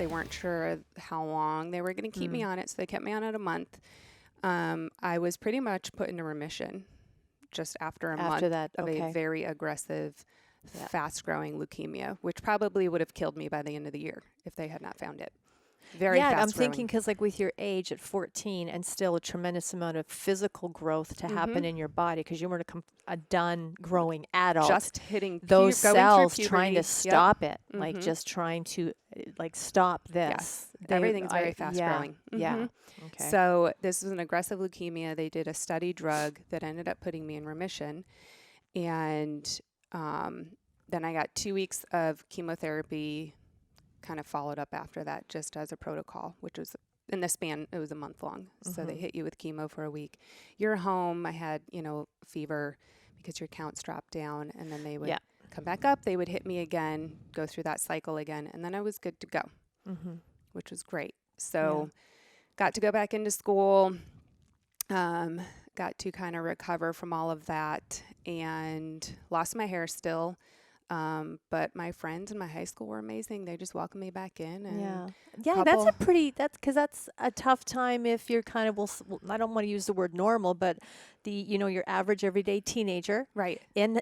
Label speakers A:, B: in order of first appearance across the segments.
A: They weren't sure how long they were going to keep me on it, so they kept me on it a month. I was pretty much put into remission just after a month of a very aggressive, fast-growing leukemia, which probably would have killed me by the end of the year if they had not found it. Very fast
B: I'm thinking because like with your age at 14 and still a tremendous amount of physical growth to happen in your body because you weren't a done growing adult.
A: Just hitting
B: those cells trying to stop it, like just trying to like stop this.
A: Yes. Everything's very fast growing.
B: Yeah. Okay.
A: So this was an aggressive leukemia. They did a study drug that ended up putting me in remission. And then I got 2 weeks of chemotherapy kind of followed up after that just as a protocol, which was in the span, it was a month long. So they hit you with chemo for a week. You're home. I had, fever because your counts dropped down, and then they would come back up. They would hit me again, go through that cycle again, and then I was good to go, which was great. So got to go back into school, got to kind of recover from all of that, and lost my hair still. But my friends in my high school were amazing. They just welcomed me back in. And
B: that's a tough time if you're kind of, I don't want to use the word normal, but your average everyday teenager.
A: Right.
B: In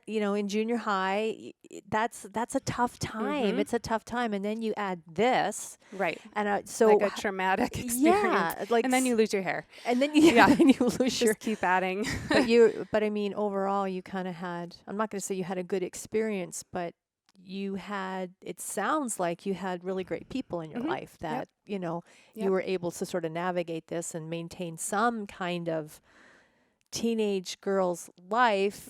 B: junior high, that's a tough time. It's a tough time. And then you add this.
A: Right.
B: And so
A: like a traumatic experience.
B: Yeah.
A: And then you lose your hair.
B: And then you lose
A: just keep adding.
B: But I mean, overall, you kind of had, I'm not going to say you had a good experience, but it sounds like you had really great people in your life that, you were able to sort of navigate this and maintain some kind of teenage girl's life,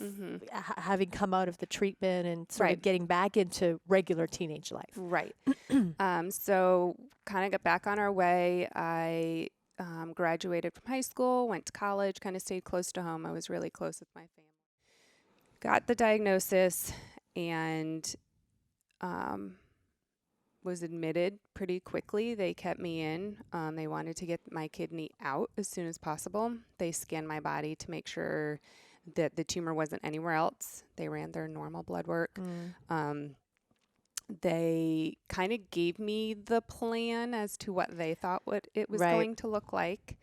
B: having come out of the treatment and sort of getting back into regular teenage life.
A: Right. So kind of got back on our way. I graduated from high school, went to college, kind of stayed close to home. I was really close with my family. Got the diagnosis and was admitted pretty quickly. They kept me in. They wanted to get my kidney out as soon as possible. They scanned my body to make sure that the tumor wasn't anywhere else. They ran their normal blood work. They kind of gave me the plan as to what they thought it was going to look like.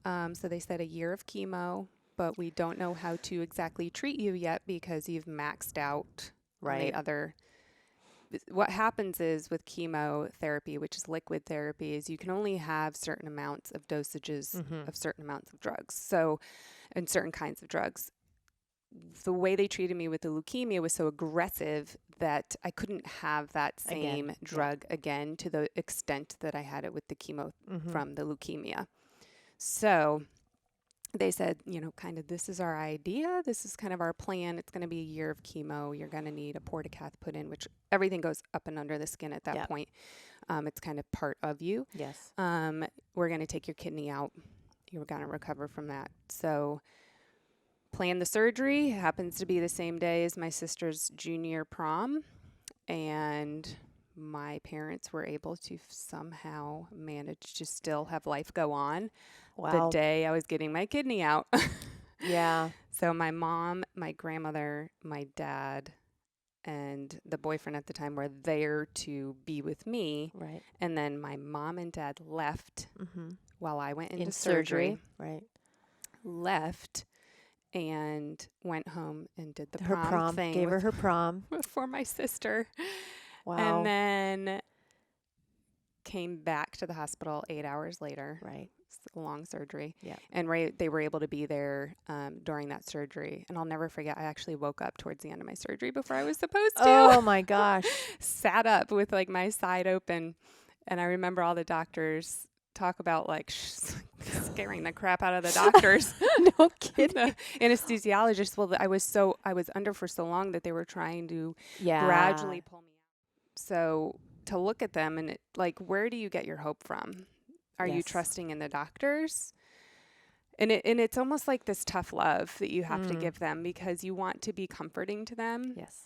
A: So they said a year of chemo, but we don't know how to exactly treat you yet because you've maxed out the other. What happens is with chemotherapy, which is liquid therapy, is you can only have certain amounts of dosages of certain amounts of drugs. So, and certain kinds of drugs. The way they treated me with the leukemia was so aggressive that I couldn't have that same drug again to the extent that I had it with the chemo from the leukemia. So they said, kind of, this is our idea. This is kind of our plan. It's going to be a year of chemo. You're going to need a portacath put in, which everything goes up and under the skin at that point. It's kind of part of you.
B: Yes.
A: We're going to take your kidney out. You're going to recover from that. So plan the surgery. Happens to be the same day as my sister's junior prom. And my parents were able to somehow manage to still have life go on. The day I was getting my kidney out. So my mom, my grandmother, my dad, and the boyfriend at the time were there to be with me.
B: Right.
A: And then my mom and dad left while I went into surgery.
B: Right.
A: Left and went home and did the
B: her
A: prom thing.
B: Gave her her prom.
A: For my sister.
B: Wow.
A: And then came back to the hospital 8 hours later.
B: Right.
A: A long surgery.
B: Yeah.
A: And they were able to be there during that surgery. And I'll never forget, I actually woke up towards the end of my surgery before I was supposed to.
B: Oh my gosh.
A: Sat up with like my side open. And I remember all the doctors talk about like scaring the crap out of the doctors.
B: No kidding.
A: The anesthesiologist. Well, I was under for so long that they were trying to gradually pull me out. So to look at them and where do you get your hope from? Are you trusting in the doctors? And it's almost like this tough love that you have to give them because you want to be comforting to them.
B: Yes.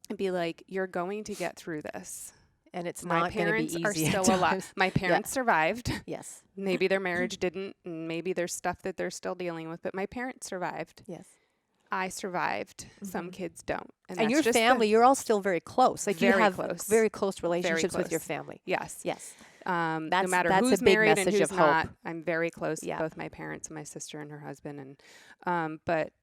A: And be like, you're going to get through this.
B: And it's not going to be easy.
A: My parents are still alive. My parents survived.
B: Yes.
A: Maybe their marriage didn't, and maybe there's stuff that they're still dealing with, but my parents survived.
B: Yes.
A: I survived. Some kids don't.
B: And your family, you're all still very close. Like you have
A: close.
B: very close relationships with your family.
A: Yes.
B: Yes.
A: No matter
B: that's a
A: who's
B: big
A: married and
B: message
A: who's
B: of hope.
A: not. I'm very close
B: Yeah.
A: to both my parents and my sister and her husband. But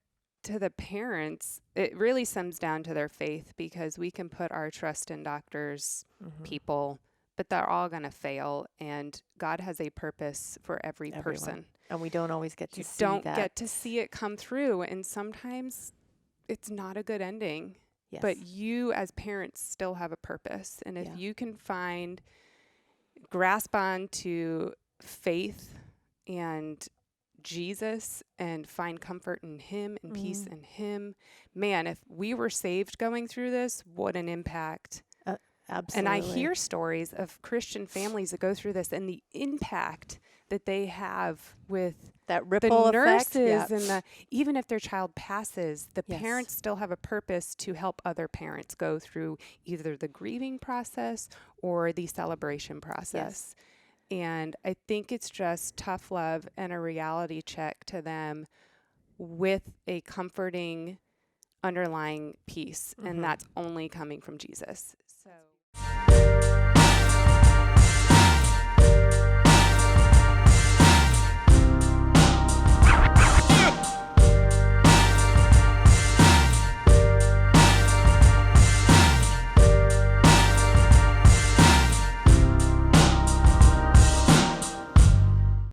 A: to the parents, it really stems down to their faith, because we can put our trust in doctors, people, but they're all going to fail. And God has a purpose for every person.
B: And we don't always get to see
A: You don't
B: that.
A: get to see it come through. And sometimes it's not a good ending.
B: Yes.
A: But you as parents still have a purpose. And if you can grasp on to faith and Jesus and find comfort in him and peace in him, man, if we were saved going through this, what an impact.
B: Absolutely.
A: And I hear stories of Christian families that go through this and the impact that they have with
B: that ripple
A: the nurses
B: effect.
A: and even if their child passes, the parents still have a purpose to help other parents go through either the grieving process or the celebration process. And I think it's just tough love and a reality check to them with a comforting underlying peace. And that's only coming from Jesus. So